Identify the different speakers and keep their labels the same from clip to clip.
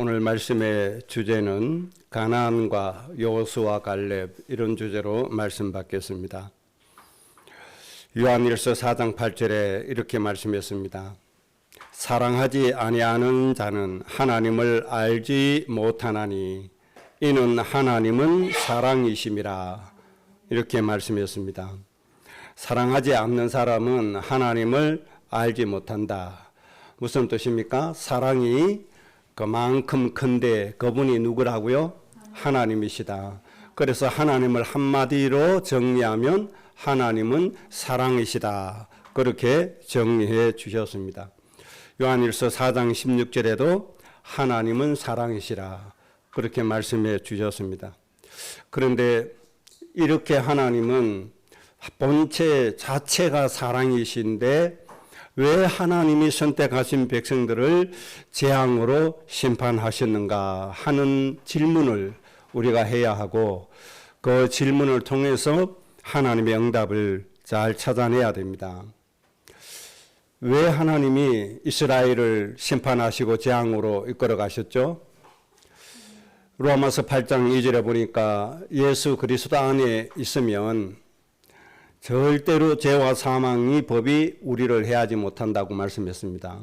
Speaker 1: 오늘 말씀의 주제는 가나안과 여호수아 갈렙 이런 주제로 말씀 받겠습니다. 요한일서 4장 8절에 이렇게 말씀했습니다. 사랑하지 아니하는 자는 하나님을 알지 못하나니 이는 하나님은 사랑이심이라. 이렇게 말씀했습니다. 사랑하지 않는 사람은 하나님을 알지 못한다. 무슨 뜻입니까? 사랑이 그만큼 큰데 그분이 누구라고요? 하나님이시다. 그래서 하나님을 한마디로 정리하면 하나님은 사랑이시다. 그렇게 정리해 주셨습니다. 요한일서 4장 16절에도 하나님은 사랑이시라. 그렇게 말씀해 주셨습니다. 그런데 이렇게 하나님은 본체 자체가 사랑이신데 왜 하나님이 선택하신 백성들을 재앙으로 심판하셨는가 하는 질문을 우리가 해야 하고 그 질문을 통해서 하나님의 응답을 잘 찾아내야 됩니다. 왜 하나님이 이스라엘을 심판하시고 재앙으로 이끌어 가셨죠? 로마서 8장 2절에 보니까 예수 그리스도 안에 있으면 절대로 죄와 사망의 법이 우리를 해하지 못한다고 말씀했습니다.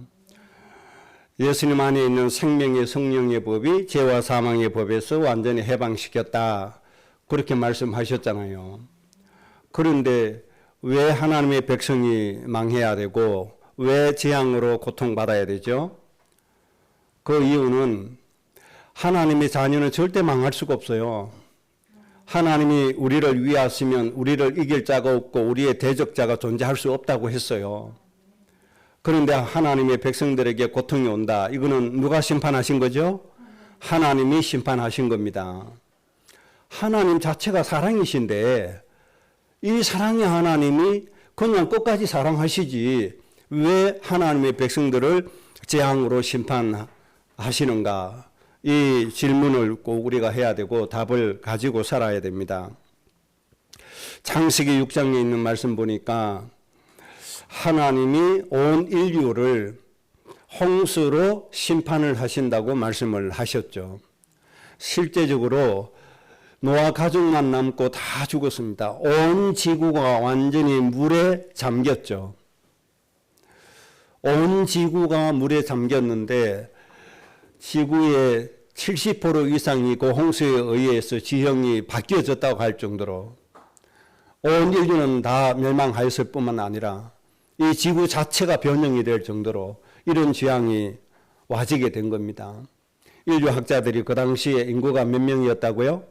Speaker 1: 예수님 안에 있는 생명의 성령의 법이 죄와 사망의 법에서 완전히 해방시켰다. 그렇게 말씀하셨잖아요. 그런데 왜 하나님의 백성이 망해야 되고 왜 재앙으로 고통받아야 되죠? 그 이유는 하나님의 자녀는 절대 망할 수가 없어요. 하나님이 우리를 위하시면 우리를 이길 자가 없고 우리의 대적자가 존재할 수 없다고 했어요. 그런데 하나님의 백성들에게 고통이 온다. 이거는 누가 심판하신 거죠? 하나님이 심판하신 겁니다. 하나님 자체가 사랑이신데 이 사랑의 하나님이 그냥 끝까지 사랑하시지 왜 하나님의 백성들을 재앙으로 심판하시는가? 이 질문을 꼭 우리가 해야 되고 답을 가지고 살아야 됩니다. 창세기 6장에 있는 말씀 보니까 하나님이 온 인류를 홍수로 심판을 하신다고 말씀을 하셨죠. 실제적으로 노아 가족만 남고 다 죽었습니다. 온 지구가 완전히 물에 잠겼죠. 온 지구가 물에 잠겼는데 지구의 70% 이상이 그 홍수에 의해서 지형이 바뀌어졌다고 할 정도로 온 인류는 다 멸망하였을 뿐만 아니라 이 지구 자체가 변형이 될 정도로 이런 재앙이 와지게 된 겁니다. 인류학자들이 그 당시에 인구가 몇 명이었다고요?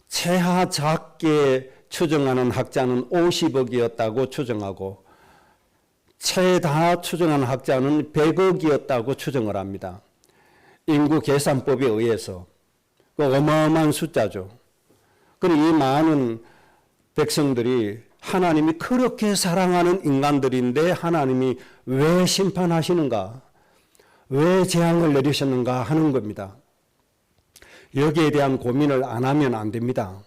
Speaker 1: 최하 작게 추정하는 학자는 50억이었다고 추정하고 최다 추정하는 학자는 100억이었다고 추정을 합니다. 인구 계산법에 의해서 어마어마한 숫자죠. 그리고 이 많은 백성들이 하나님이 그렇게 사랑하는 인간들인데 하나님이 왜 심판하시는가? 왜 재앙을 내리셨는가 하는 겁니다. 여기에 대한 고민을 안 하면 안 됩니다.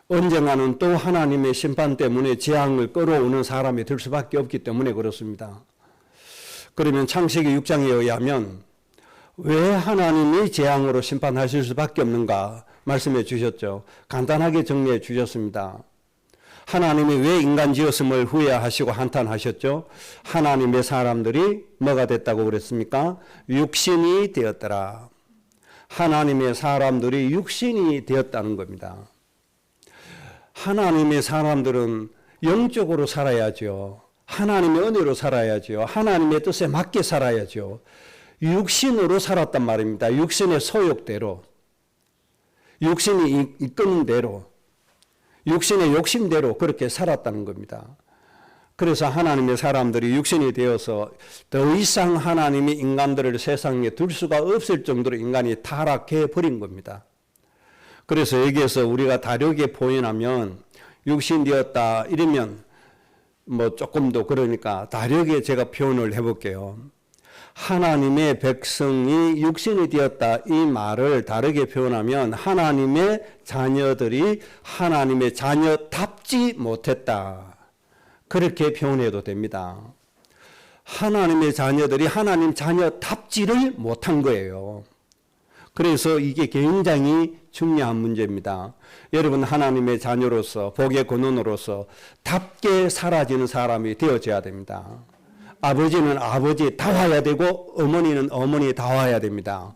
Speaker 1: 언젠가는 또 하나님의 심판 때문에 재앙을 끌어오는 사람이 될 수밖에 없기 때문에 그렇습니다. 그러면 창세기 6장에 의하면 왜 하나님이 재앙으로 심판하실 수밖에 없는가 말씀해 주셨죠. 간단하게 정리해 주셨습니다. 하나님이 왜 인간 지었음을 후회하시고 한탄하셨죠? 하나님의 사람들이 뭐가 됐다고 그랬습니까? 육신이 되었더라. 하나님의 사람들이 육신이 되었다는 겁니다. 하나님의 사람들은 영적으로 살아야죠. 하나님의 은혜로 살아야죠. 하나님의 뜻에 맞게 살아야죠. 육신으로 살았단 말입니다. 육신의 소욕대로, 육신이 이끄는 대로, 육신의 욕심대로 그렇게 살았다는 겁니다. 그래서 하나님의 사람들이 육신이 되어서 더 이상 하나님이 인간들을 세상에 둘 수가 없을 정도로 인간이 타락해 버린 겁니다. 그래서 여기에서 우리가 다르게 표현하면 육신 되었다 이러면 뭐 조금 더 그러니까 다르게 제가 표현을 해볼게요. 하나님의 백성이 육신이 되었다 이 말을 다르게 표현하면 하나님의 자녀들이 하나님의 자녀답지 못했다 그렇게 표현해도 됩니다. 하나님의 자녀들이 하나님 자녀답지를 못한 거예요. 그래서 이게 굉장히 중요한 문제입니다. 여러분, 하나님의 자녀로서, 복의 근원으로서 답게 살아지는 사람이 되어져야 됩니다. 아버지는 아버지다워야 되고 어머니는 어머니다워야 됩니다.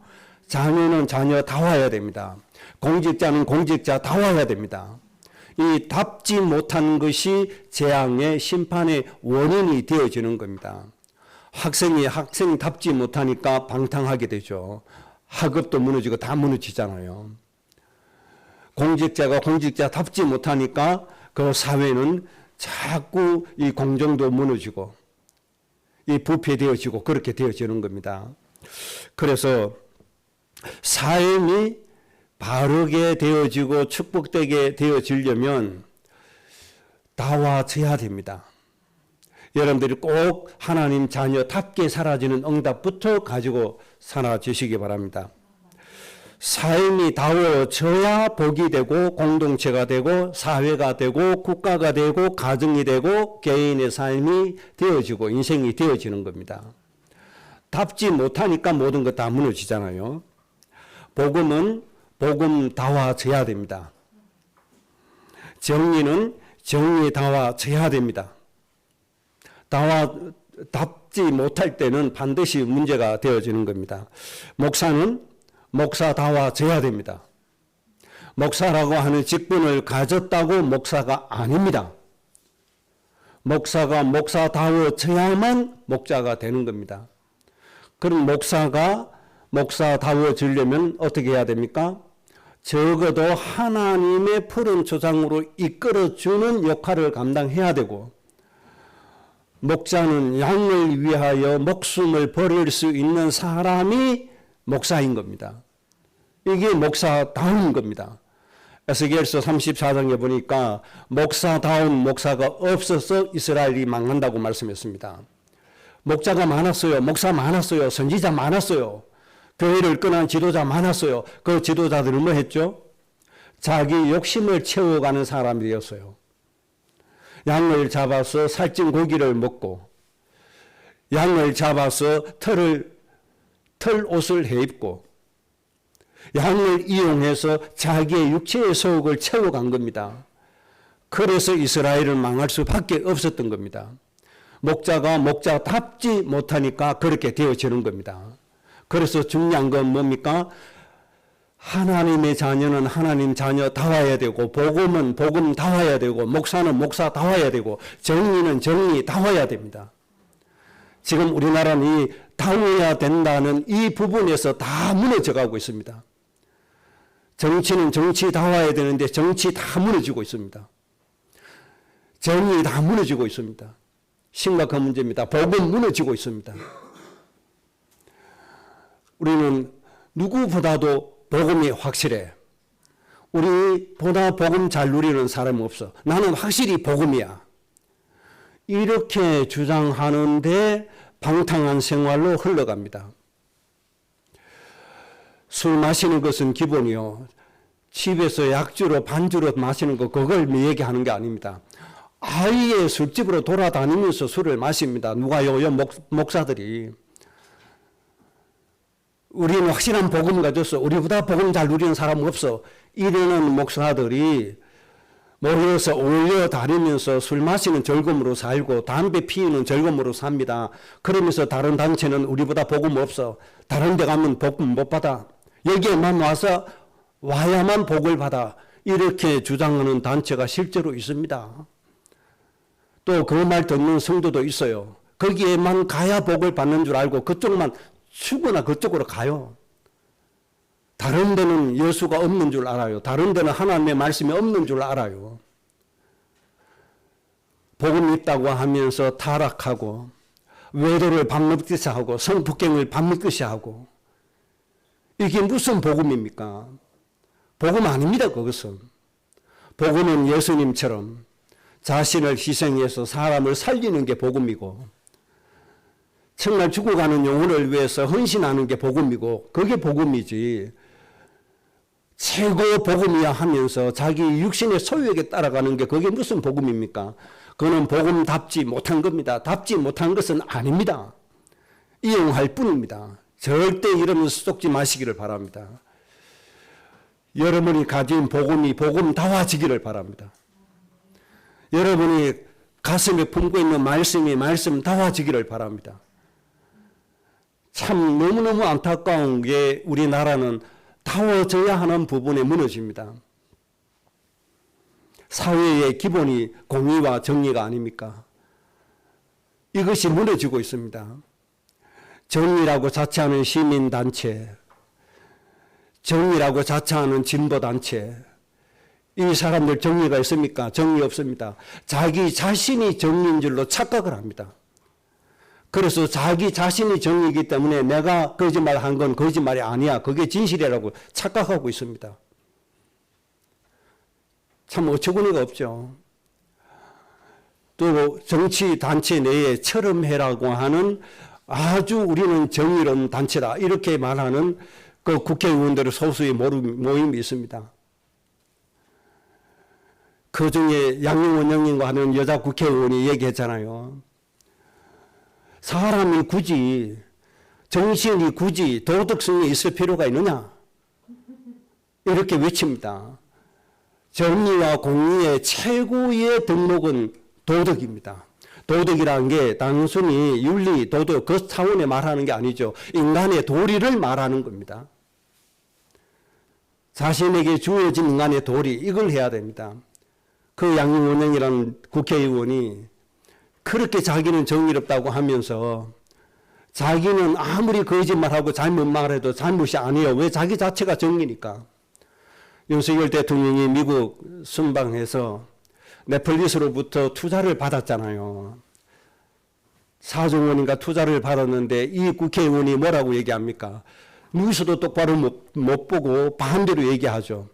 Speaker 1: 자녀는 자녀다워야 됩니다. 공직자는 공직자다워야 됩니다. 이 답지 못한 것이 재앙의 심판의 원인이 되어지는 겁니다. 학생이 학생답지 못하니까 방탕하게 되죠. 학업도 무너지고 다 무너지잖아요. 공직자가 공직자답지 못하니까 그 사회는 자꾸 이 공정도 무너지고 이 부패되어지고 그렇게 되어지는 겁니다. 그래서 삶이 바르게 되어지고 축복되게 되어지려면 나와져야 됩니다. 여러분들이 꼭 하나님 자녀답게 살아지는 응답부터 가지고 살아주시기 바랍니다. 삶이 다워져야 복이 되고 공동체가 되고 사회가 되고 국가가 되고 가정이 되고 개인의 삶이 되어지고 인생이 되어지는 겁니다. 답지 못하니까 모든 것 다 무너지잖아요. 복음은 복음다워져야 됩니다. 정의는 정의다워져야 됩니다. 답지 못할 때는 반드시 문제가 되어지는 겁니다. 목사는 목사다워져야 됩니다. 목사라고 하는 직분을 가졌다고 목사가 아닙니다. 목사가 목사다워져야만 목자가 되는 겁니다. 그럼 목사가 목사다워지려면 어떻게 해야 됩니까? 적어도 하나님의 푸른 초장으로 이끌어주는 역할을 감당해야 되고, 목자는 양을 위하여 목숨을 버릴 수 있는 사람이 목사인 겁니다. 이게 목사다운 겁니다. 에스겔서 34장에 보니까 목사다운 목사가 없어서 이스라엘이 망한다고 말씀했습니다. 목자가 많았어요. 목사 많았어요. 선지자 많았어요. 교회를 끈한 지도자 많았어요. 그 지도자들은 뭐 했죠? 자기 욕심을 채워가는 사람이 되었어요. 양을 잡아서 살찐 고기를 먹고, 양을 잡아서 털 옷을 해입고, 양을 이용해서 자기의 육체의 소욕을 채워간 겁니다. 그래서 이스라엘은 망할 수밖에 없었던 겁니다. 목자가 목자답지 못하니까 그렇게 되어지는 겁니다. 그래서 중요한 건 뭡니까? 하나님의 자녀는 하나님 자녀다워야 되고, 복음은 복음다워야 되고, 목사는 목사다워야 되고, 정의는 정의다워야 됩니다. 지금 우리나라는 이 다워야 된다는 이 부분에서 다 무너져 가고 있습니다. 정치는 정치다워야 되는데 정치 다 무너지고 있습니다. 정의 다 무너지고 있습니다. 심각한 문제입니다. 복음 무너지고 있습니다. 우리는 누구보다도 복음이 확실해. 우리보다 복음 잘 누리는 사람은 없어. 나는 확실히 복음이야. 이렇게 주장하는데 방탕한 생활로 흘러갑니다. 술 마시는 것은 기본이요. 집에서 약주로 반주로 마시는 거, 그걸 얘기하는 게 아닙니다. 아예 술집으로 돌아다니면서 술을 마십니다. 누가요? 목사들이. 우리는 확실한 복음 가졌어. 우리보다 복음 잘 누리는 사람 없어. 이러는 목사들이 모여서 어울려 다니면서 술 마시는 즐거움으로 살고 담배 피우는 즐거움으로 삽니다. 그러면서 다른 단체는 우리보다 복음 없어. 다른 데 가면 복음 못 받아. 여기에만 와야만 복을 받아. 이렇게 주장하는 단체가 실제로 있습니다. 또 그 말 듣는 성도도 있어요. 거기에만 가야 복을 받는 줄 알고 그쪽만 추구나 그쪽으로 가요. 다른 데는 예수가 없는 줄 알아요. 다른 데는 하나님의 말씀이 없는 줄 알아요. 복음이 있다고 하면서 타락하고, 외도를 밥 먹듯이 하고, 성폭행을 밥 먹듯이 하고, 이게 무슨 복음입니까? 복음 아닙니다, 그것은. 복음은 예수님처럼 자신을 희생해서 사람을 살리는 게 복음이고, 정말 죽어가는 영혼을 위해서 헌신하는 게 복음이고, 그게 복음이지. 최고 복음이야 하면서 자기 육신의 소유에게 따라가는 게 그게 무슨 복음입니까? 그는 복음답지 못한 겁니다. 답지 못한 것은 아닙니다. 이용할 뿐입니다. 절대 이러면서 쏙지 마시기를 바랍니다. 여러분이 가진 복음이 복음다워지기를 바랍니다. 여러분이 가슴에 품고 있는 말씀이 말씀다워지기를 바랍니다. 참 너무너무 안타까운 게 우리나라는 다워져야 하는 부분에 무너집니다. 사회의 기본이 공의와 정의가 아닙니까? 이것이 무너지고 있습니다. 정의라고 자처하는 시민단체, 정의라고 자처하는 진보단체, 이 사람들 정의가 있습니까? 정의 없습니다. 자기 자신이 정의인 줄로 착각을 합니다. 그래서 자기 자신이 정의이기 때문에 내가 거짓말한 건 거짓말이 아니야, 그게 진실이라고 착각하고 있습니다. 참 어처구니가 없죠. 또 정치단체 내에 철험회라고 하는 아주 우리는 정의로운 단체다 이렇게 말하는 그 국회의원들의 소수의 모임이 있습니다. 그 중에 양용원 형님과 하는 여자 국회의원이 얘기했잖아요. 사람이 굳이, 정신이 굳이 도덕성이 있을 필요가 있느냐? 이렇게 외칩니다. 정의와 공의의 최고의 덕목은 도덕입니다. 도덕이라는 게 단순히 윤리, 도덕 그 차원에 말하는 게 아니죠. 인간의 도리를 말하는 겁니다. 자신에게 주어진 인간의 도리, 이걸 해야 됩니다. 그 양용원영이라는 국회의원이 그렇게 자기는 정의롭다고 하면서 자기는 아무리 거짓말하고 잘못 말해도 잘못이 아니에요. 왜? 자기 자체가 정의니까. 윤석열 대통령이 미국 순방해서 넷플릭스로부터 투자를 받았잖아요. 4조 원인가 투자를 받았는데 이 국회의원이 뭐라고 얘기합니까? 뉴스도 똑바로 못 보고 반대로 얘기하죠.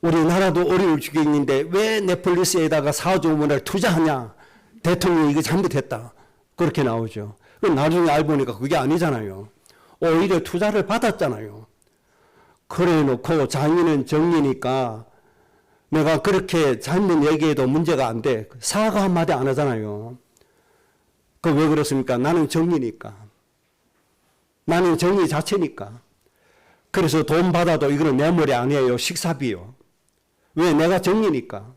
Speaker 1: 우리나라도 어려울 지경인데 왜 넷플릭스에다가 4조 원을 투자하냐? 대통령이 이거 잘못했다. 그렇게 나오죠. 나중에 알고 보니까 그게 아니잖아요. 오히려 투자를 받았잖아요. 그래 놓고 자기는 정의니까 내가 그렇게 잘못 얘기해도 문제가 안 돼. 사과 한마디 안 하잖아요. 그 왜 그렇습니까? 나는 정의니까. 나는 정의 자체니까. 그래서 돈 받아도 이거는 내 머리 아니에요. 식사비요. 왜? 내가 정의니까.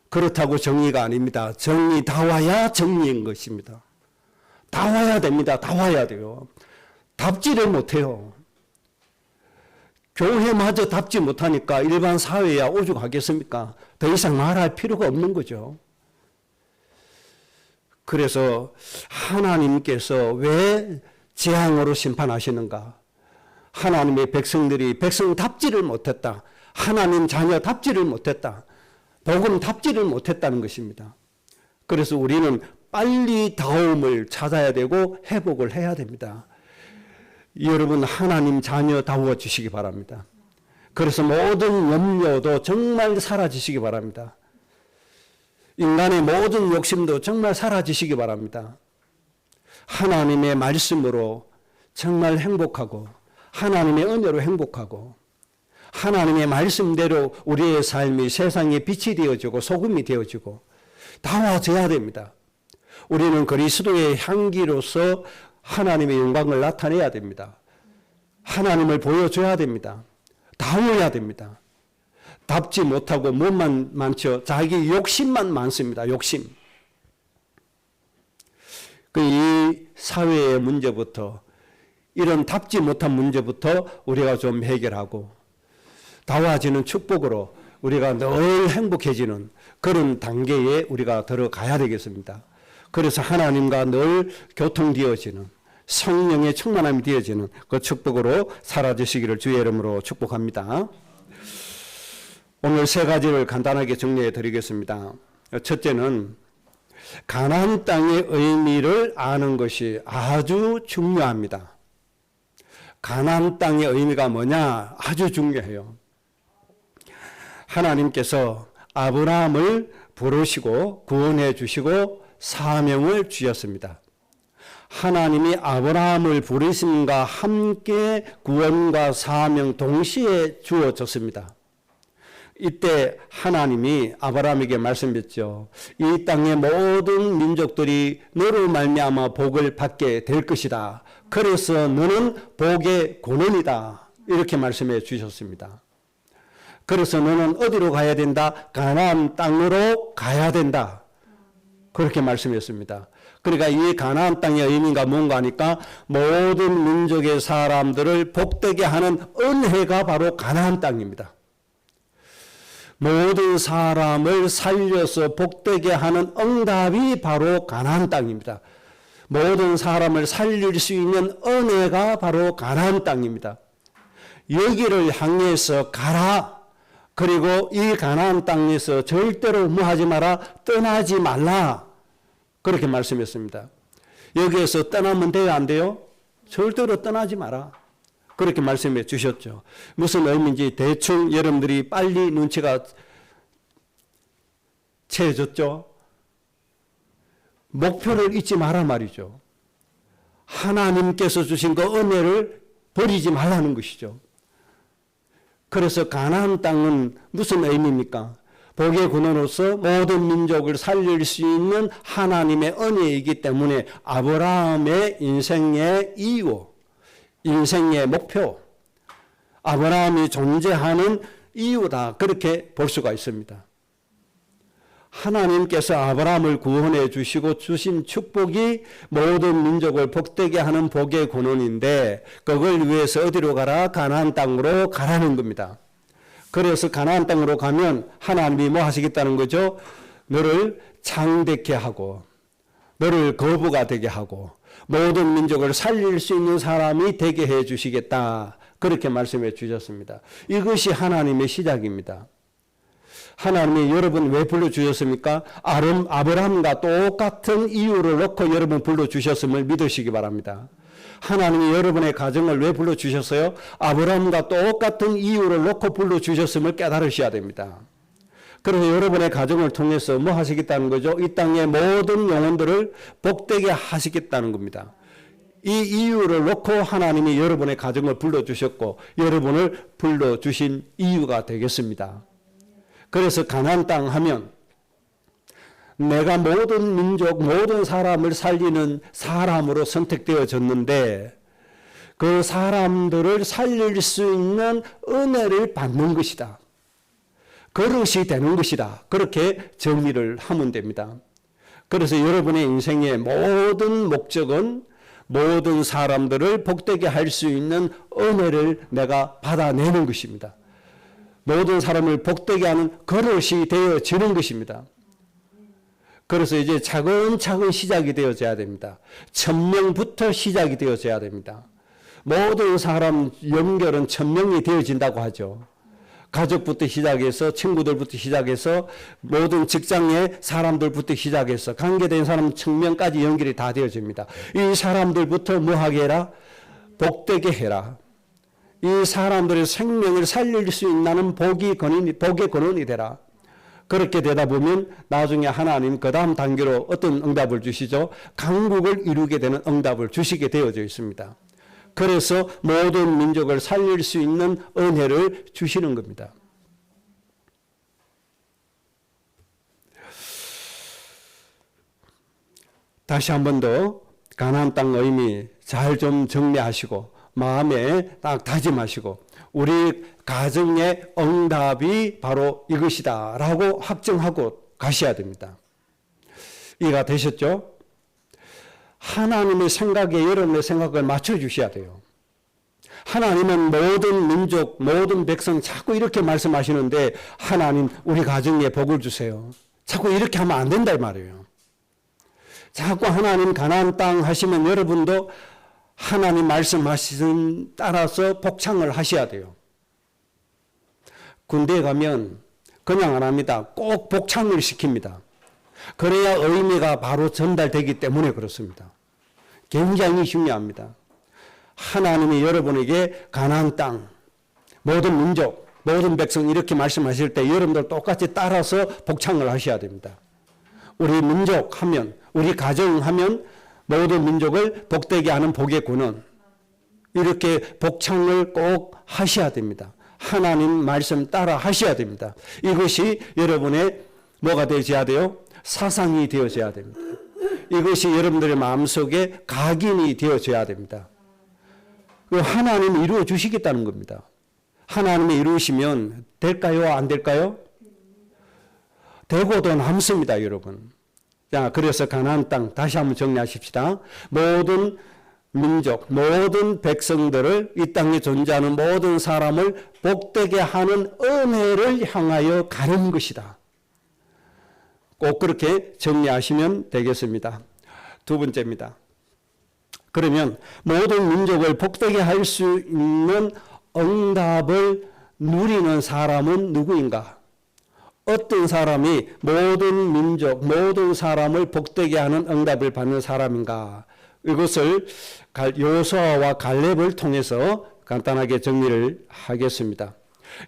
Speaker 1: 그렇다고 정의가 아닙니다. 정의 다 와야 정의인 것입니다. 다 와야 됩니다. 다 와야 돼요. 답지를 못해요. 교회마저 답지 못하니까 일반 사회야 오죽하겠습니까? 더 이상 말할 필요가 없는 거죠. 그래서 하나님께서 왜 재앙으로 심판하시는가? 하나님의 백성들이 백성답지를 못했다. 하나님 자녀답지를 못했다. 복음답지를 못했다는 것입니다. 그래서 우리는 빨리 다움을 찾아야 되고 회복을 해야 됩니다. 여러분 하나님 자녀다워 주시기 바랍니다. 그래서 모든 염려도 정말 사라지시기 바랍니다. 인간의 모든 욕심도 정말 사라지시기 바랍니다. 하나님의 말씀으로 정말 행복하고 하나님의 은혜로 행복하고 하나님의 말씀대로 우리의 삶이 세상에 빛이 되어지고 소금이 되어지고 다워져야 됩니다. 우리는 그리스도의 향기로서 하나님의 영광을 나타내야 됩니다. 하나님을 보여줘야 됩니다. 다워야 됩니다. 답지 못하고 뭐만 많죠? 자기 욕심만 많습니다. 욕심. 이 사회의 문제부터 이런 답지 못한 문제부터 우리가 좀 해결하고 다워지는 축복으로 우리가 늘 행복해지는 그런 단계에 우리가 들어가야 되겠습니다. 그래서 하나님과 늘 교통되어지는 성령의 충만함이 되어지는 그 축복으로 살아주시기를 주의 이름으로 축복합니다. 오늘 세 가지를 간단하게 정리해 드리겠습니다. 첫째는 가나안 땅의 의미를 아는 것이 아주 중요합니다. 가나안 땅의 의미가 뭐냐? 아주 중요해요. 하나님께서 아브라함을 부르시고 구원해 주시고 사명을 주셨습니다. 하나님이 아브라함을 부르심과 함께 구원과 사명 동시에 주어졌습니다. 이때 하나님이 아브라함에게 말씀했죠. 이 땅의 모든 민족들이 너로 말미암아 복을 받게 될 것이다. 그래서 너는 복의 근원이다. 이렇게 말씀해 주셨습니다. 그래서 너는 어디로 가야 된다? 가나안 땅으로 가야 된다. 그렇게 말씀했습니다. 그러니까 이 가나안 땅의 의미가 뭔가 하니까 모든 민족의 사람들을 복되게 하는 은혜가 바로 가나안 땅입니다. 모든 사람을 살려서 복되게 하는 응답이 바로 가나안 땅입니다. 모든 사람을 살릴 수 있는 은혜가 바로 가나안 땅입니다. 여기를 향해서 가라. 그리고 이 가나안 땅에서 절대로 뭐하지 마라. 떠나지 말라. 그렇게 말씀했습니다. 여기에서 떠나면 돼요? 안 돼요? 절대로 떠나지 마라. 그렇게 말씀해 주셨죠. 무슨 의미인지 대충 여러분들이 빨리 눈치가 채워졌죠. 목표를 잊지 마라 말이죠. 하나님께서 주신 그 은혜를 버리지 말라는 것이죠. 그래서 가나안 땅은 무슨 의미입니까? 복의 근원으로서 모든 민족을 살릴 수 있는 하나님의 은혜이기 때문에 아브라함의 인생의 이유, 인생의 목표, 아브라함이 존재하는 이유다. 그렇게 볼 수가 있습니다. 하나님께서 아브라함을 구원해 주시고 주신 축복이 모든 민족을 복되게 하는 복의 근원인데 그걸 위해서 어디로 가라? 가나안 땅으로 가라는 겁니다. 그래서 가나안 땅으로 가면 하나님이 뭐 하시겠다는 거죠? 너를 창대케 하고 너를 거부가 되게 하고 모든 민족을 살릴 수 있는 사람이 되게 해 주시겠다. 그렇게 말씀해 주셨습니다. 이것이 하나님의 시작입니다. 하나님이 여러분 왜 불러주셨습니까? 아브라함과 똑같은 이유를 놓고 여러분 불러주셨음을 믿으시기 바랍니다. 하나님이 여러분의 가정을 왜 불러주셨어요? 아브라함과 똑같은 이유를 놓고 불러주셨음을 깨달으셔야 됩니다. 그래서 여러분의 가정을 통해서 뭐 하시겠다는 거죠? 이 땅의 모든 영혼들을 복되게 하시겠다는 겁니다. 이 이유를 놓고 하나님이 여러분의 가정을 불러주셨고 여러분을 불러주신 이유가 되겠습니다. 그래서 가나안 땅 하면 내가 모든 민족, 모든 사람을 살리는 사람으로 선택되어졌는데 그 사람들을 살릴 수 있는 은혜를 받는 것이다. 그릇이 되는 것이다. 그렇게 정리를 하면 됩니다. 그래서 여러분의 인생의 모든 목적은 모든 사람들을 복되게 할 수 있는 은혜를 내가 받아내는 것입니다. 모든 사람을 복되게 하는 그릇이 되어지는 것입니다. 그래서 이제 차근차근 시작이 되어져야 됩니다. 1000명부터 시작이 되어져야 됩니다. 모든 사람 연결은 1000명이 되어진다고 하죠. 가족부터 시작해서 친구들부터 시작해서 모든 직장의 사람들부터 시작해서 관계된 사람 1000명까지 연결이 다 되어집니다. 이 사람들부터 뭐 하게 해라? 복되게 해라. 이 사람들의 생명을 살릴 수 있는 복의 근원이 되라. 그렇게 되다 보면 나중에 하나님 그 다음 단계로 어떤 응답을 주시죠? 강국을 이루게 되는 응답을 주시게 되어져 있습니다. 그래서 모든 민족을 살릴 수 있는 은혜를 주시는 겁니다. 다시 한 번 더 가나안 땅 의미 잘 좀 정리하시고 마음에 딱 다짐하시고 우리 가정의 응답이 바로 이것이다 라고 확정하고 가셔야 됩니다. 이해가 되셨죠? 하나님의 생각에 여러분의 생각을 맞춰주셔야 돼요. 하나님은 모든 민족, 모든 백성 자꾸 이렇게 말씀하시는데 하나님 우리 가정에 복을 주세요. 자꾸 이렇게 하면 안 된다 이 말이에요. 자꾸 하나님 가나안 땅 하시면 여러분도 하나님 말씀하신 따라서 복창을 하셔야 돼요. 군대에 가면 그냥 안 합니다. 꼭 복창을 시킵니다. 그래야 의미가 바로 전달되기 때문에 그렇습니다. 굉장히 중요합니다. 하나님이 여러분에게 가나안 땅, 모든 민족, 모든 백성 이렇게 말씀하실 때 여러분들 똑같이 따라서 복창을 하셔야 됩니다. 우리 민족 하면, 우리 가정 하면 모든 민족을 복되게 하는 복의 근원. 이렇게 복창을 꼭 하셔야 됩니다. 하나님 말씀 따라 하셔야 됩니다. 이것이 여러분의 뭐가 되어야 돼요? 사상이 되어져야 됩니다. 이것이 여러분들의 마음속에 각인이 되어져야 됩니다. 하나님이 이루어 주시겠다는 겁니다. 하나님이 이루시면 될까요? 안 될까요? 되고도 남습니다, 여러분. 자, 그래서 가나안 땅 다시 한번 정리하십시다. 모든 민족, 모든 백성들을, 이 땅에 존재하는 모든 사람을 복되게 하는 은혜를 향하여 가는 것이다. 꼭 그렇게 정리하시면 되겠습니다. 두 번째입니다. 그러면 모든 민족을 복되게 할 수 있는 응답을 누리는 사람은 누구인가? 어떤 사람이 모든 민족, 모든 사람을 복되게 하는 응답을 받는 사람인가? 이것을 여호수아와 갈렙을 통해서 간단하게 정리를 하겠습니다.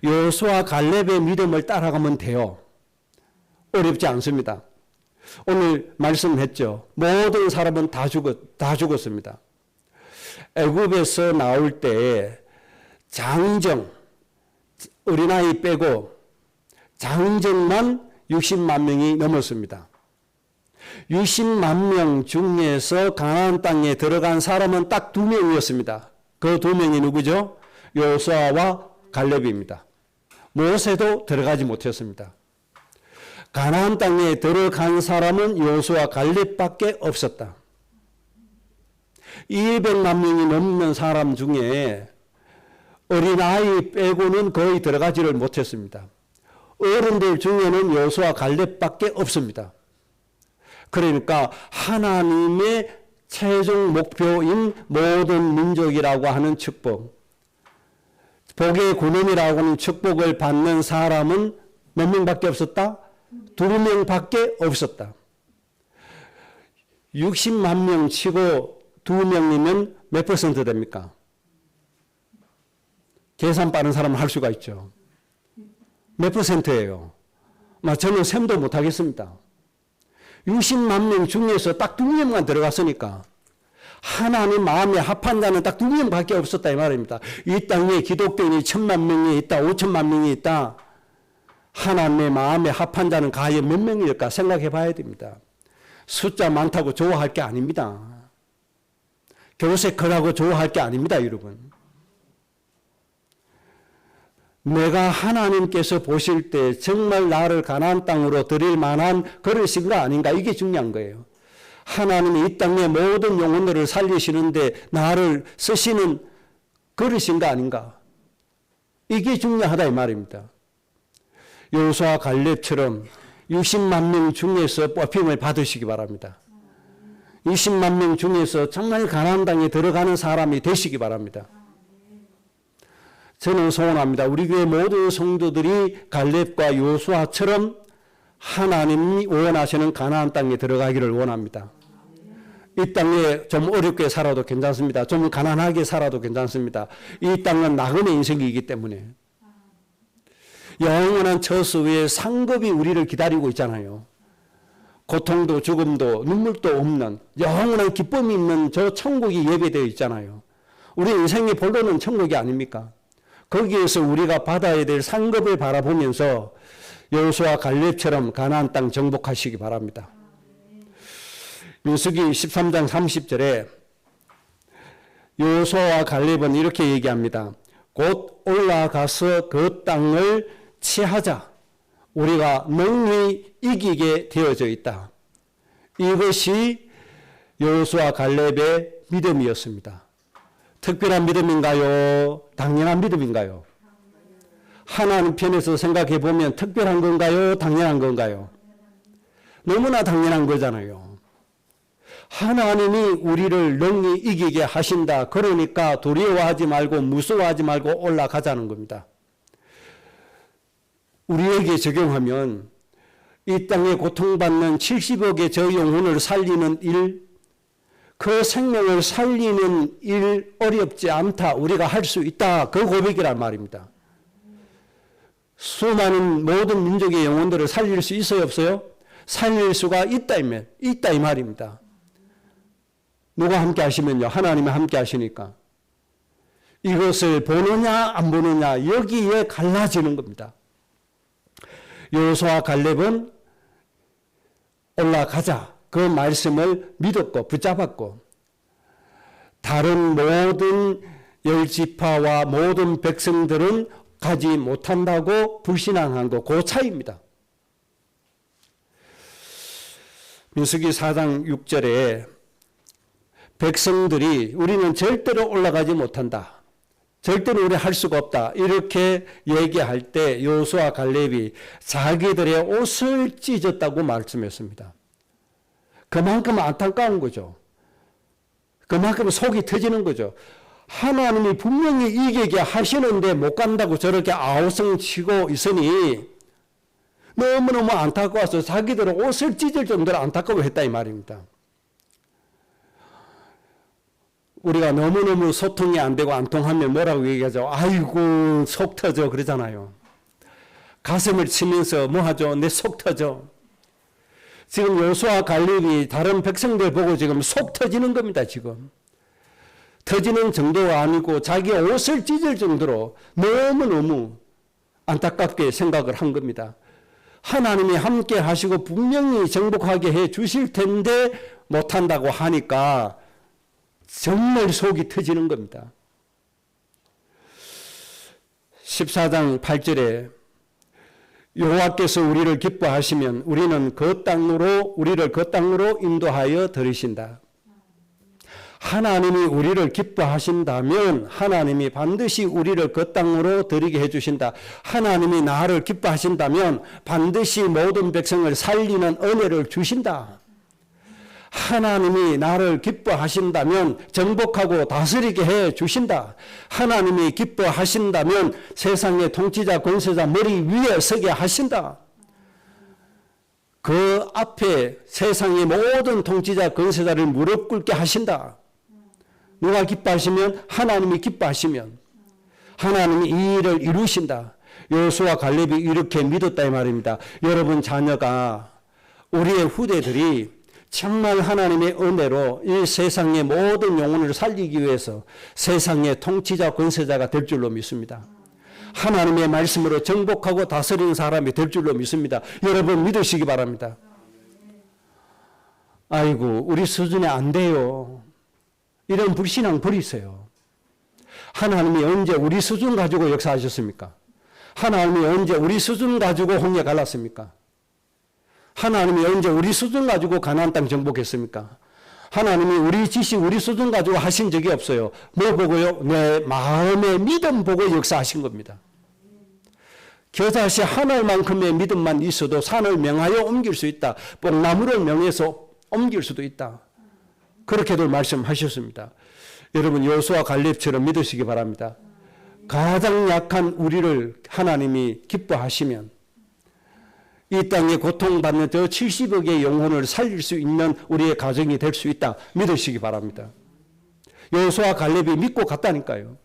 Speaker 1: 여호수아 갈렙의 믿음을 따라가면 돼요. 어렵지 않습니다. 오늘 말씀했죠. 모든 사람은 다 죽었습니다. 애굽에서 나올 때 장정, 어린아이 빼고 장정만 60만 명이 넘었습니다. 60만 명 중에서 가나안 땅에 들어간 사람은 딱 2명이었습니다. 그 2명이 누구죠? 여호수아와 갈렙입니다. 모세도 들어가지 못했습니다. 가나안 땅에 들어간 사람은 여호수아 갈렙밖에 없었다. 200만 명이 넘는 사람 중에 어린아이 빼고는 거의 들어가지를 못했습니다. 어른들 중에는 여호수아 갈렙밖에 없습니다. 그러니까 하나님의 최종 목표인 모든 민족이라고 하는 축복, 복의 군원이라고 하는 축복을 받는 사람은 몇 명밖에 없었다? 2명밖에 없었다. 60만 명 치고 2명이면 몇 퍼센트 됩니까? 계산 빠른 사람은 할 수가 있죠. 몇 퍼센트예요? 저는 셈도 못하겠습니다. 60만 명 중에서 딱 2명만 들어갔으니까 하나님 마음에 합한 자는 딱 2명밖에 없었다 이 말입니다. 이 땅에 기독교인이 1000만 명이 있다, 5천만 명이 있다. 하나님의 마음에 합한 자는 과연 몇 명일까 생각해 봐야 됩니다. 숫자 많다고 좋아할 게 아닙니다. 교색하라고 좋아할 게 아닙니다, 여러분. 내가 하나님께서 보실 때 정말 나를 가나안 땅으로 드릴 만한 그릇인가 아닌가, 이게 중요한 거예요. 하나님이 이 땅의 모든 영혼들을 살리시는데 나를 쓰시는 그릇인가 아닌가, 이게 중요하다 이 말입니다. 여호수아 갈렙처럼 60만 명 중에서 뽑힘을 받으시기 바랍니다. 20만 명 중에서 정말 가나안 땅에 들어가는 사람이 되시기 바랍니다. 저는 소원합니다. 우리 교회 모든 성도들이 갈렙과 여호수아처럼 하나님이 원하시는 가나안 땅에 들어가기를 원합니다. 이 땅에 좀 어렵게 살아도 괜찮습니다. 좀 가난하게 살아도 괜찮습니다. 이 땅은 나그네 인생이기 때문에 영원한 처소 위에 상급이 우리를 기다리고 있잖아요. 고통도 죽음도 눈물도 없는 영원한 기쁨이 있는 저 천국이 예배되어 있잖아요. 우리 인생의 본론은 천국이 아닙니까? 거기에서 우리가 받아야 될 상급을 바라보면서 여호수아 갈렙처럼 가나안 땅 정복하시기 바랍니다. 민수기 13장 30절에 여호수아와 갈렙은 이렇게 얘기합니다. 곧 올라가서 그 땅을 취하자. 우리가 능히 이기게 되어져 있다. 이것이 여호수아 갈렙의 믿음이었습니다. 특별한 믿음인가요? 당연한 믿음인가요? 하나님 편에서 생각해 보면 특별한 건가요? 당연한 건가요? 너무나 당연한 거잖아요. 하나님이 우리를 능히 이기게 하신다. 그러니까 두려워하지 말고 무서워하지 말고 올라가자는 겁니다. 우리에게 적용하면 이 땅에 고통받는 70억의 저 영혼을 살리는 일, 그 생명을 살리는 일 어렵지 않다. 우리가 할 수 있다. 그 고백이란 말입니다. 수많은 모든 민족의 영혼들을 살릴 수 있어요, 없어요? 살릴 수가 있다 이 말입니다. 누가 함께 하시면요? 하나님이 함께 하시니까. 이것을 보느냐 안 보느냐 여기에 갈라지는 겁니다. 여호수아와 갈렙은 올라가자 그 말씀을 믿었고 붙잡았고 다른 모든 열지파와 모든 백성들은 가지 못한다고 불신앙한 거 그 차이입니다. 민수기 4장 6절에 백성들이 우리는 절대로 올라가지 못한다. 절대로 우리 할 수가 없다. 이렇게 얘기할 때 여호수아 갈렙이 자기들의 옷을 찢었다고 말씀했습니다. 그만큼 안타까운 거죠. 그만큼 속이 터지는 거죠. 하나님이 분명히 이기게 하시는데 못 간다고 저렇게 아우성치고 있으니 너무너무 안타까워서 자기들은 옷을 찢을 정도로 안타까워했다 이 말입니다. 우리가 너무너무 소통이 안 되고 안 통하면 뭐라고 얘기하죠? 아이고 속 터져 그러잖아요. 가슴을 치면서 뭐 하죠? 내 속 터져. 지금 여호수아 갈렙이 다른 백성들 보고 지금 속 터지는 겁니다. 지금 터지는 정도가 아니고 자기 옷을 찢을 정도로 너무너무 안타깝게 생각을 한 겁니다. 하나님이 함께 하시고 분명히 정복하게 해 주실 텐데 못한다고 하니까 정말 속이 터지는 겁니다. 14장 8절에 여호와께서 우리를 기뻐하시면 우리를 그 땅으로 인도하여 들으신다. 하나님이 우리를 기뻐하신다면 하나님이 반드시 우리를 그 땅으로 들이게 해주신다. 하나님이 나를 기뻐하신다면 반드시 모든 백성을 살리는 은혜를 주신다. 하나님이 나를 기뻐하신다면 정복하고 다스리게 해 주신다. 하나님이 기뻐하신다면 세상의 통치자 권세자 머리 위에 서게 하신다. 그 앞에 세상의 모든 통치자 권세자를 무릎 꿇게 하신다. 누가 기뻐하시면 하나님이 기뻐하시면 하나님이 이 일을 이루신다. 여호수아 갈렙이 이렇게 믿었다 이 말입니다. 여러분 자녀가 우리의 후대들이 정말 하나님의 은혜로 이 세상의 모든 영혼을 살리기 위해서 세상의 통치자 권세자가 될 줄로 믿습니다. 하나님의 말씀으로 정복하고 다스리는 사람이 될 줄로 믿습니다. 여러분 믿으시기 바랍니다. 아이고 우리 수준에 안 돼요. 이런 불신앙 버리세요. 하나님이 언제 우리 수준 가지고 역사하셨습니까? 하나님이 언제 우리 수준 가지고 홍해 갈랐습니까? 하나님이 언제 우리 수준 가지고 가나안 땅 정복했습니까? 하나님이 우리 지식 우리 수준 가지고 하신 적이 없어요. 뭐 보고요? 내 마음의 믿음 보고 역사하신 겁니다. 겨자씨 하늘만큼의 믿음만 있어도 산을 명하여 옮길 수 있다. 뽕나무를 명해서 옮길 수도 있다. 그렇게도 말씀하셨습니다. 여러분 여호수아 갈렙처럼 믿으시기 바랍니다. 가장 약한 우리를 하나님이 기뻐하시면 이 땅에 고통받는 저 70억의 영혼을 살릴 수 있는 우리의 가정이 될 수 있다. 믿으시기 바랍니다. 여호수아 갈렙이 믿고 갔다니까요.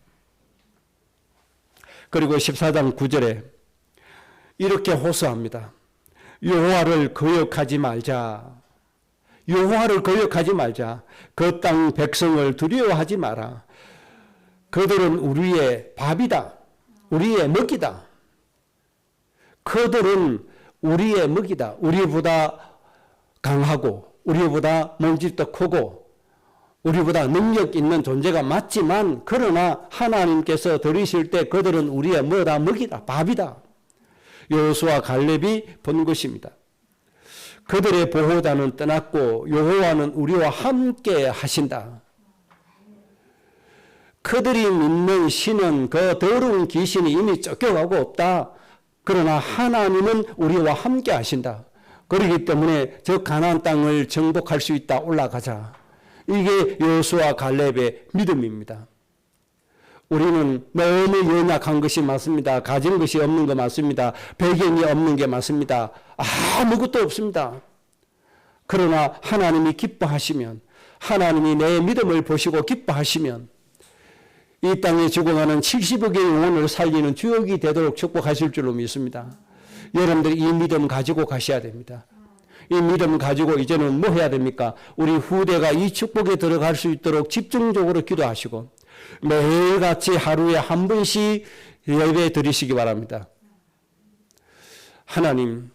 Speaker 1: 그리고 14장 9절에 이렇게 호소합니다. 여호와를 거역하지 말자. 여호와를 거역하지 말자. 그 땅 백성을 두려워하지 마라. 그들은 우리의 밥이다. 우리의 먹이다. 그들은 우리의 먹이다. 우리보다 강하고 우리보다 몸집도 크고 우리보다 능력 있는 존재가 맞지만 그러나 하나님께서 들으실 때 그들은 우리의 뭐다? 먹이다. 밥이다. 여호수아 갈렙이 본 것입니다. 그들의 보호자는 떠났고 여호와는 우리와 함께 하신다. 그들이 믿는 신은 그 더러운 귀신이 이미 쫓겨가고 없다. 그러나 하나님은 우리와 함께 하신다. 그렇기 때문에 저 가나안 땅을 정복할 수 있다. 올라가자. 이게 여호수아 갈렙의 믿음입니다. 우리는 너무 연약한 것이 맞습니다. 가진 것이 없는 거 맞습니다. 배경이 없는 게 맞습니다. 아무것도 없습니다. 그러나 하나님이 기뻐하시면 하나님이 내 믿음을 보시고 기뻐하시면 이 땅에 죽어가는 70억의 영혼을 살리는 주역이 되도록 축복하실 줄로 믿습니다. 여러분들이 이 믿음 가지고 가셔야 됩니다. 이 믿음 가지고 이제는 뭐 해야 됩니까? 우리 후대가 이 축복에 들어갈 수 있도록 집중적으로 기도하시고 매일같이 하루에 한 번씩 예배 드리시기 바랍니다. 하나님,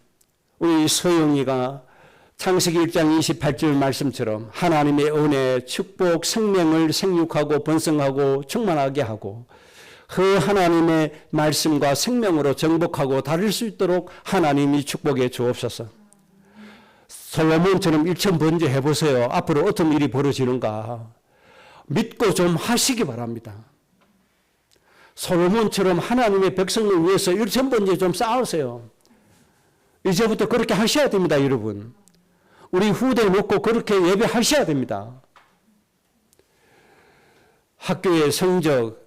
Speaker 1: 우리 서영이가 창세기 1장 28절 말씀처럼 하나님의 은혜, 축복, 생명을 생육하고 번성하고 충만하게 하고 그 하나님의 말씀과 생명으로 정복하고 다를 수 있도록 하나님이 축복해 주옵소서. 솔로몬처럼 일천번제 해보세요. 앞으로 어떤 일이 벌어지는가 믿고 좀 하시기 바랍니다. 솔로몬처럼 하나님의 백성을 위해서 일천번제 좀 쌓으세요. 이제부터 그렇게 하셔야 됩니다, 여러분. 우리 후대 놓고 그렇게 예배하셔야 됩니다. 학교의 성적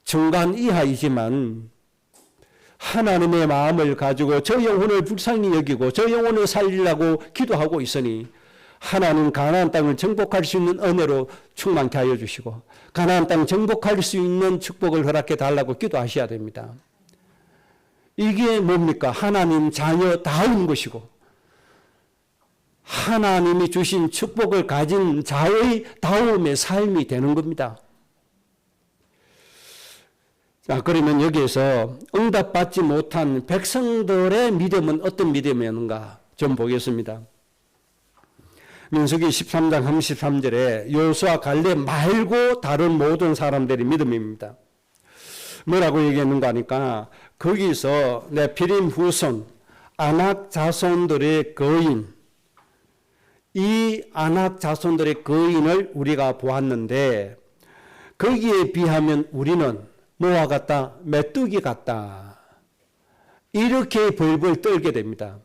Speaker 1: 중간 이하이지만 하나님의 마음을 가지고 저 영혼을 불쌍히 여기고 저 영혼을 살리려고 기도하고 있으니 하나님 가나안 땅을 정복할 수 있는 은혜로 충만케 하여 주시고 가나안 땅 정복할 수 있는 축복을 허락해 달라고 기도하셔야 됩니다. 이게 뭡니까? 하나님 자녀다운 것이고 하나님이 주신 축복을 가진 자의 다움의 삶이 되는 겁니다. 자, 그러면 여기에서 응답받지 못한 백성들의 믿음은 어떤 믿음이었는가 좀 보겠습니다. 민수기 13장 33절에 여호수아 갈렙 말고 다른 모든 사람들의 믿음입니다. 뭐라고 얘기했는가 하니까 거기서 네피림 후손 아낙 자손들의 거인, 이 아낙 자손들의 거인을 우리가 보았는데 거기에 비하면 우리는 뭐와 같다? 메뚜기 같다. 이렇게 벌벌 떨게 됩니다.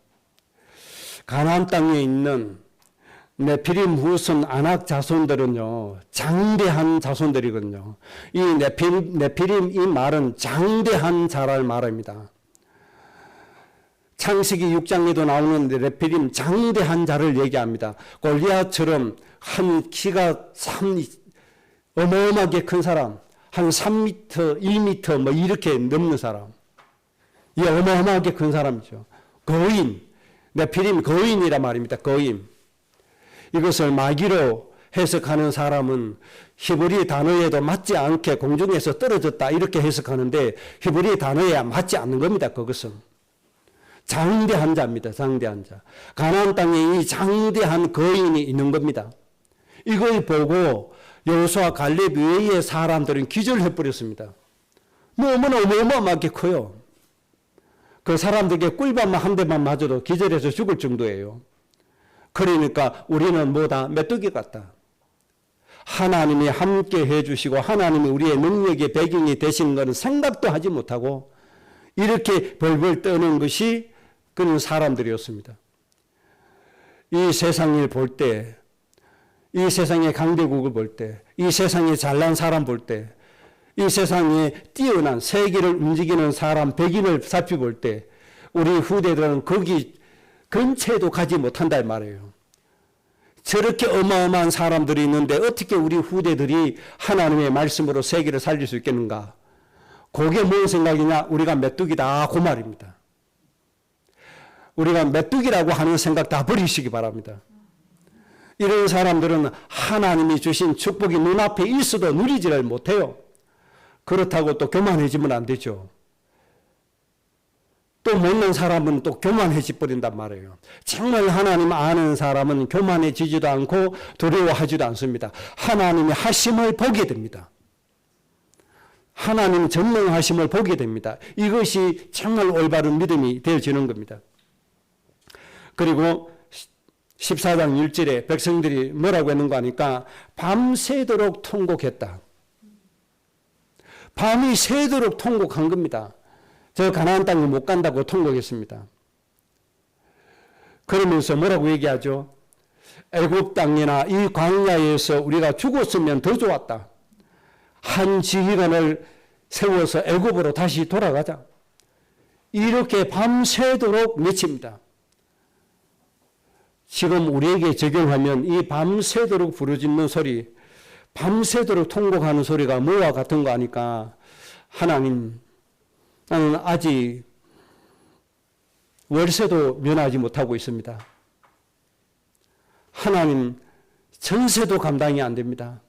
Speaker 1: 가나안 땅에 있는 네피림 후손 아낙 자손들은요, 장대한 자손들이거든요. 이 네피림 이 말은 장대한 자를 말합니다. 창세기 6장에도 나오는 네피림 장대한 자를 얘기합니다. 골리앗처럼 한 키가 어마어마하게 큰 사람, 한 3m, 1m 뭐 이렇게 넘는 사람. 이 어마어마하게 큰 사람이죠. 거인, 네피림 거인이란 말입니다. 거인. 이것을 마귀로 해석하는 사람은 히브리 단어에도 맞지 않게 공중에서 떨어졌다 이렇게 해석하는데 히브리 단어에 맞지 않는 겁니다. 그것은 장대한 자입니다. 장대한 자. 가나안 땅에 이 장대한 거인이 있는 겁니다. 이걸 보고 여호수아 갈렙 외의 사람들은 기절해 버렸습니다. 너무나 어마어마하게 커요. 그 사람들에게 꿀밤 한 대만 맞아도 기절해서 죽을 정도예요. 그러니까 우리는 뭐다? 메뚜기 같다. 하나님이 함께 해주시고 하나님이 우리의 능력의 배경이 되시는 것은 생각도 하지 못하고 이렇게 벌벌 떠는 것이 그런 사람들이었습니다. 이 세상을 볼 때, 이 세상의 강대국을 볼 때, 이 세상에 잘난 사람 볼 때, 이 세상에 뛰어난 세계를 움직이는 사람 백인을 살펴볼 때 우리 후대들은 거기 근처에도 가지 못한다 말이에요. 저렇게 어마어마한 사람들이 있는데 어떻게 우리 후대들이 하나님의 말씀으로 세계를 살릴 수 있겠는가? 그게 뭔 생각이냐? 우리가 메뚜기다 그 말입니다. 우리가 메뚜기라고 하는 생각 다 버리시기 바랍니다. 이런 사람들은 하나님이 주신 축복이 눈앞에 있어도 누리지를 못해요. 그렇다고 또 교만해지면 안 되죠. 또 못난 사람은 또 교만해지 버린단 말이에요. 정말 하나님 아는 사람은 교만해지지도 않고 두려워하지도 않습니다. 하나님의 하심을 보게 됩니다. 하나님 전능하심을 보게 됩니다. 이것이 정말 올바른 믿음이 되어지는 겁니다. 그리고 14장 1절에 백성들이 뭐라고 했는가 하니까 밤새도록 통곡했다. 밤이 새도록 통곡한 겁니다. 저 가나안 땅을 못 간다고 통곡했습니다. 그러면서 뭐라고 얘기하죠? 애굽 땅이나 이 광야에서 우리가 죽었으면 더 좋았다. 한 지휘관을 세워서 애굽으로 다시 돌아가자. 이렇게 밤새도록 외칩니다. 지금 우리에게 적용하면 이 밤새도록 부르짖는 소리, 밤새도록 통곡하는 소리가 뭐와 같은 거 아니까 하나님, 나는 아직 월세도 면하지 못하고 있습니다. 하나님, 전세도 감당이 안 됩니다.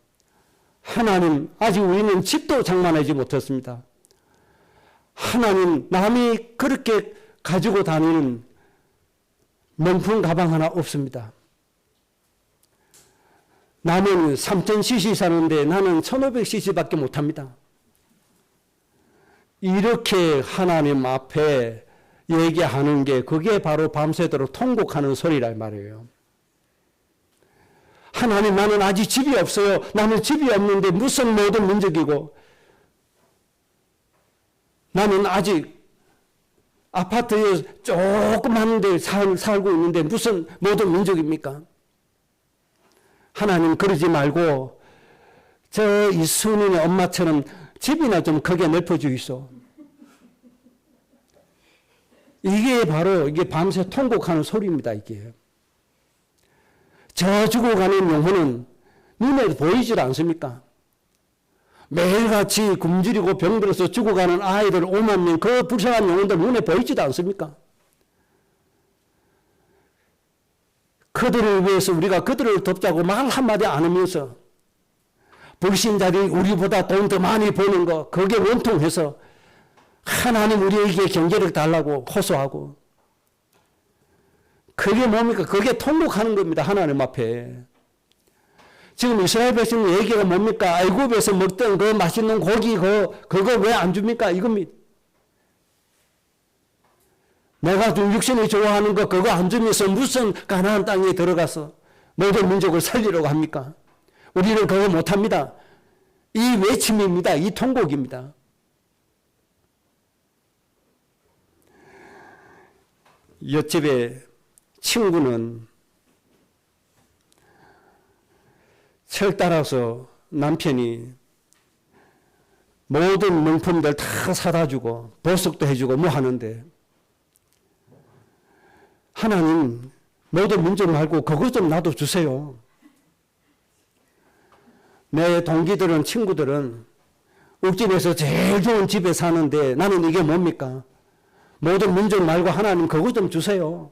Speaker 1: 하나님, 아직 우리는 집도 장만하지 못했습니다. 하나님, 남이 그렇게 가지고 다니는 명품 가방 하나 없습니다. 남은 3000cc 사는데 나는 1500cc밖에 못합니다. 이렇게 하나님 앞에 얘기하는 게 그게 바로 밤새도록 통곡하는 소리란 말이에요. 하나님, 나는 아직 집이 없어요. 나는 집이 없는데 무슨 모든 민족이고, 나는 아직 아파트에 조그만 데 살고 있는데 무슨 모든 민족입니까? 하나님, 그러지 말고 저 이순인의 엄마처럼 집이나 좀 크게 넓혀주이소. 이게 바로 이게 밤새 통곡하는 소리입니다. 이게 저 죽어가는 영혼은 눈에 보이질 않습니까? 매일같이 굶주리고 병들어서 죽어가는 아이들 5만 명, 그 불쌍한 영혼들 눈에 보이지도 않습니까? 그들을 위해서 우리가 그들을 돕자고 말 한마디 안 하면서 불신자들이 우리보다 돈 더 많이 버는 거, 그게 원통해서 하나님 우리에게 경제를 달라고 호소하고, 그게 뭡니까? 그게 통곡하는 겁니다. 하나님 앞에. 지금 이스라엘 백성 얘기가 뭡니까? 애굽에서 먹던 그 맛있는 고기 그거 왜 안 줍니까? 이겁니다. 내가 좀 육신이 좋아하는 거 그거 안 주면서 무슨 가나안 땅에 들어가서 모든 민족을 살리려고 합니까? 우리는 그거 못합니다. 이 외침입니다. 이 통곡입니다. 옆집에 친구는 철 따라서 남편이 모든 명품들 다 사다 주고 보석도 해주고 뭐 하는데, 하나님 모든 민족 말고 그것 좀 나도 주세요. 내 동기들은, 친구들은 읍집에서 제일 좋은 집에 사는데 나는 이게 뭡니까? 모든 민족 말고 하나님 그것 좀 주세요.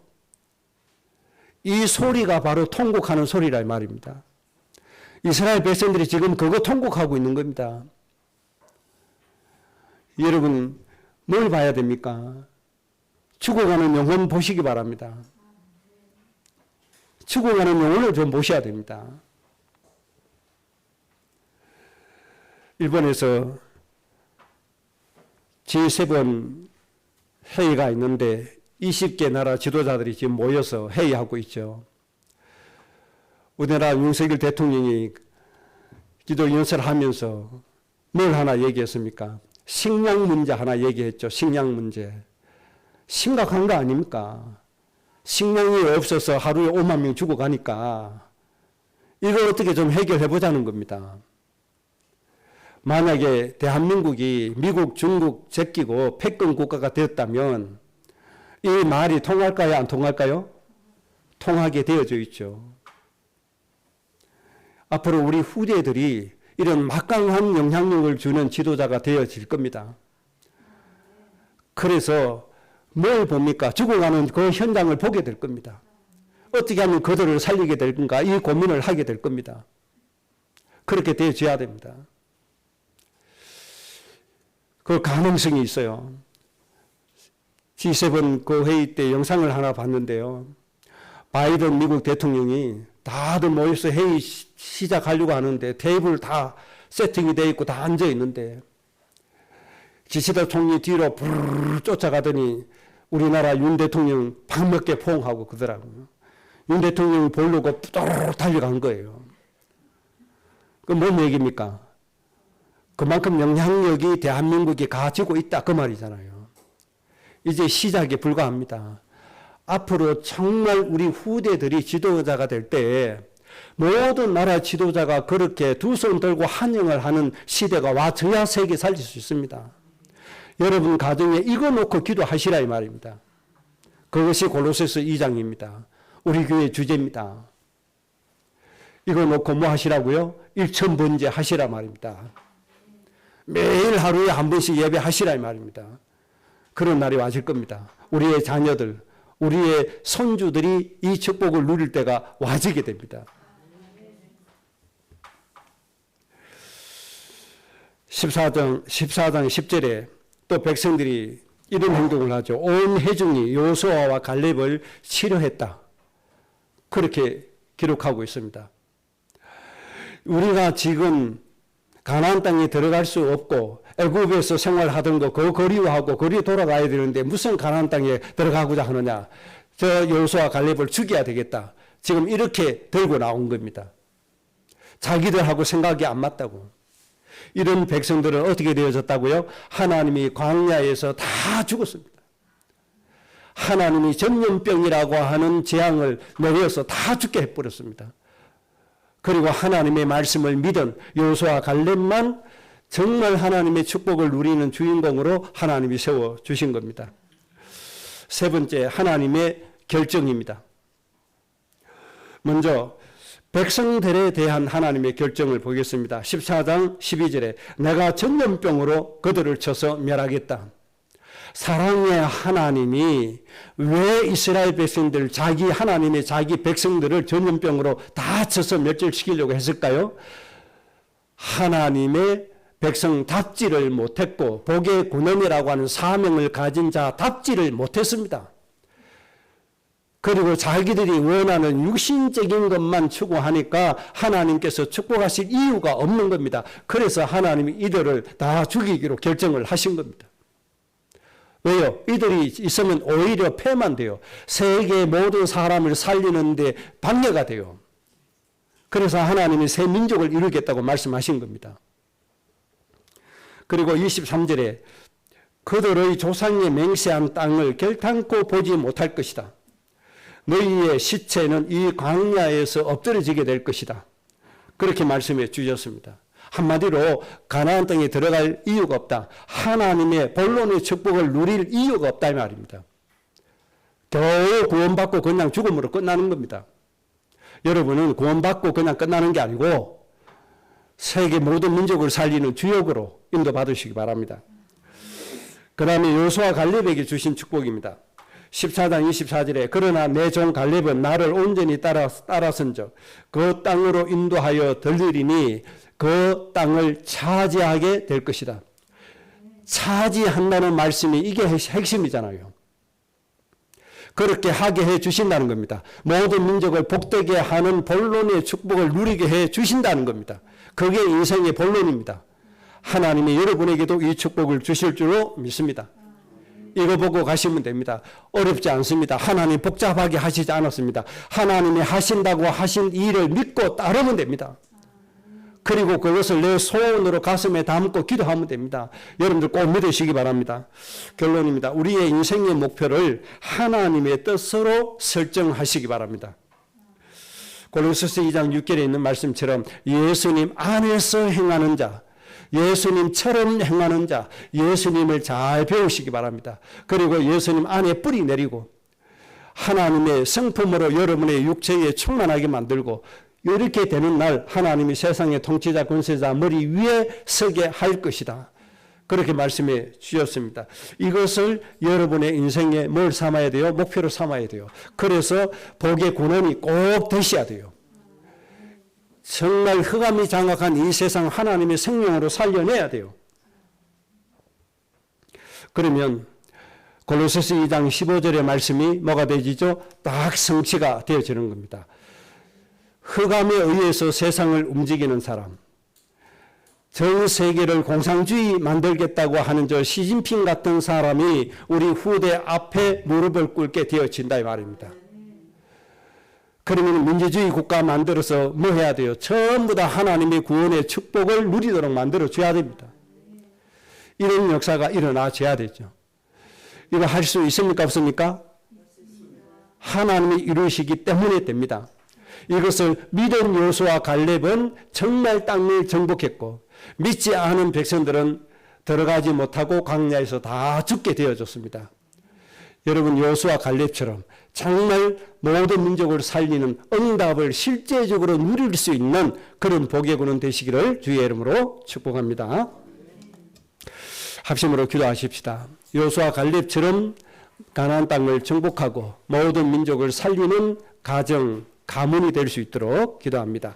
Speaker 1: 이 소리가 바로 통곡하는 소리라 말입니다. 이스라엘 백성들이 지금 그거 통곡하고 있는 겁니다. 여러분, 뭘 봐야 됩니까? 죽어가는 영혼 보시기 바랍니다. 죽어가는 영혼을 좀 보셔야 됩니다. 일본에서 G7 회의가 있는데 20개 나라 지도자들이 지금 모여서 회의하고 있죠. 우리나라 윤석열 대통령이 기도 연설하면서 뭘 하나 얘기했습니까? 식량 문제 하나 얘기했죠. 식량 문제. 심각한 거 아닙니까? 식량이 없어서 하루에 5만 명 죽어가니까 이걸 어떻게 좀 해결해 보자는 겁니다. 만약에 대한민국이 미국, 중국 제끼고 패권 국가가 되었다면 이 말이 통할까요? 안 통할까요? 통하게 되어져 있죠. 앞으로 우리 후대들이 이런 막강한 영향력을 주는 지도자가 되어질 겁니다. 그래서 뭘 봅니까? 죽어가는 그 현장을 보게 될 겁니다. 어떻게 하면 그들을 살리게 될 건가? 이 고민을 하게 될 겁니다. 그렇게 되어져야 됩니다. 그 가능성이 있어요. G7 그 회의 때 영상을 하나 봤는데요. 바이든 미국 대통령이 다들 모여서 회의 시작하려고 하는데 테이블 다 세팅이 되어 있고 다 앉아 있는데 기시다 총리 뒤로 부르르 쫓아가더니 우리나라 윤 대통령 방 몇 개 포옹하고 그러더라고요. 윤 대통령이 보려고 또르르 달려간 거예요. 그 뭔 얘기입니까? 그만큼 영향력이 대한민국이 가지고 있다 그 말이잖아요. 이제 시작에 불과합니다. 앞으로 정말 우리 후대들이 지도자가 될 때 모든 나라 지도자가 그렇게 두 손 들고 환영을 하는 시대가 와줘야 세계 살릴 수 있습니다. 여러분 가정에 이거 놓고 기도하시라 이 말입니다. 그것이 골로새서 2장입니다. 우리 교회 주제입니다. 이거 놓고 뭐 하시라고요? 일천번제 하시라 말입니다. 매일 하루에 한 번씩 예배하시라 이 말입니다. 그런 날이 와질 겁니다. 우리의 자녀들, 우리의 손주들이 이 축복을 누릴 때가 와지게 됩니다. 14장 10절에 또 백성들이 이런 행동을 하죠. 온 회중이 여호수아와 갈렙을 싫어했다. 그렇게 기록하고 있습니다. 우리가 지금 가나안 땅에 들어갈 수 없고 애굽에서 생활하던 거 그거 그리워하고 거리 돌아가야 되는데 무슨 가나안 땅에 들어가고자 하느냐. 저 여호수아 갈렙을 죽여야 되겠다. 지금 이렇게 들고 나온 겁니다. 자기들하고 생각이 안 맞다고. 이런 백성들은 어떻게 되어졌다고요? 하나님이 광야에서 다 죽었습니다. 하나님이 전염병이라고 하는 재앙을 내려서 다 죽게 해버렸습니다. 그리고 하나님의 말씀을 믿은 여호수아 갈렙만 정말 하나님의 축복을 누리는 주인공으로 하나님이 세워주신 겁니다. 세 번째, 하나님의 결정입니다. 먼저 백성들에 대한 하나님의 결정을 보겠습니다. 14장 12절에 내가 전염병으로 그들을 쳐서 멸하겠다. 사랑의 하나님이 왜 이스라엘 백성들 하나님의 자기 백성들을 전염병으로 다 쳐서 멸절시키려고 했을까요? 하나님의 백성답지를 못했고 복의 군원이라고 하는 사명을 가진 자답지를 못했습니다. 그리고 자기들이 원하는 육신적인 것만 추구하니까 하나님께서 축복하실 이유가 없는 겁니다. 그래서 하나님이 이들을 다 죽이기로 결정을 하신 겁니다. 왜요? 이들이 있으면 오히려 폐만 돼요. 세계 모든 사람을 살리는데 방해가 돼요. 그래서 하나님이 새 민족을 이루겠다고 말씀하신 겁니다. 그리고 23절에 그들의 조상의 맹세한 땅을 결탄코 보지 못할 것이다. 너희의 시체는 이 광야에서 엎드려지게 될 것이다. 그렇게 말씀해 주셨습니다. 한마디로 가나안 땅에 들어갈 이유가 없다. 하나님의 본론의 축복을 누릴 이유가 없다 이 말입니다. 겨우 구원받고 그냥 죽음으로 끝나는 겁니다. 여러분은 구원받고 그냥 끝나는 게 아니고 세계 모든 민족을 살리는 주역으로 인도받으시기 바랍니다. 그 다음에 여호수아 갈렙에게 주신 축복입니다. 14장 24절에 그러나 내 종 갈렙은 나를 온전히 따라선적 그 땅으로 인도하여 들리리니 그 땅을 차지하게 될 것이다. 차지한다는 말씀이 이게 핵심이잖아요. 그렇게 하게 해 주신다는 겁니다. 모든 민족을 복되게 하는 본론의 축복을 누리게 해 주신다는 겁니다. 그게 인생의 본론입니다. 하나님이 여러분에게도 이 축복을 주실 줄로 믿습니다. 이거 보고 가시면 됩니다. 어렵지 않습니다. 하나님 복잡하게 하시지 않았습니다. 하나님이 하신다고 하신 일을 믿고 따르면 됩니다. 그리고 그것을 내 소원으로 가슴에 담고 기도하면 됩니다. 여러분들 꼭 믿으시기 바랍니다. 결론입니다. 우리의 인생의 목표를 하나님의 뜻으로 설정하시기 바랍니다. 골로새서 2장 6절에 있는 말씀처럼 예수님 안에서 행하는 자, 예수님처럼 행하는 자, 예수님을 잘 배우시기 바랍니다. 그리고 예수님 안에 뿌리 내리고 하나님의 성품으로 여러분의 육체에 충만하게 만들고 이렇게 되는 날 하나님이 세상의 통치자 권세자 머리 위에 서게 할 것이다. 그렇게 말씀해 주셨습니다. 이것을 여러분의 인생에 뭘 삼아야 돼요? 목표로 삼아야 돼요. 그래서 복의 군원이 꼭 되셔야 돼요. 정말 흑암이 장악한 이 세상 하나님의 생명으로 살려내야 돼요. 그러면 골로새서 2장 15절의 말씀이 뭐가 되지죠? 딱 성취가 되어지는 겁니다. 흑암에 의해서 세상을 움직이는 사람, 전 세계를 공산주의 만들겠다고 하는 저 시진핑 같은 사람이 우리 후대 앞에 무릎을 꿇게 되어진다 이 말입니다. 그러면 민주주의 국가 만들어서 뭐 해야 돼요? 전부 다 하나님의 구원의 축복을 누리도록 만들어줘야 됩니다. 이런 역사가 일어나줘야 되죠. 이거 할 수 있습니까? 없습니까? 하나님이 이루시기 때문에 됩니다. 이것을 믿은 여호수아 갈렙은 정말 땅을 정복했고 믿지 않은 백성들은 들어가지 못하고 광야에서 다 죽게 되어졌습니다. 여러분 여호수아 갈렙처럼 정말 모든 민족을 살리는 응답을 실제적으로 누릴 수 있는 그런 복의 군원 되시기를 주의 이름으로 축복합니다. 합심으로 기도하십시다. 여호수아 갈렙처럼 가나안 땅을 정복하고 모든 민족을 살리는 가정, 가문이 될 수 있도록 기도합니다.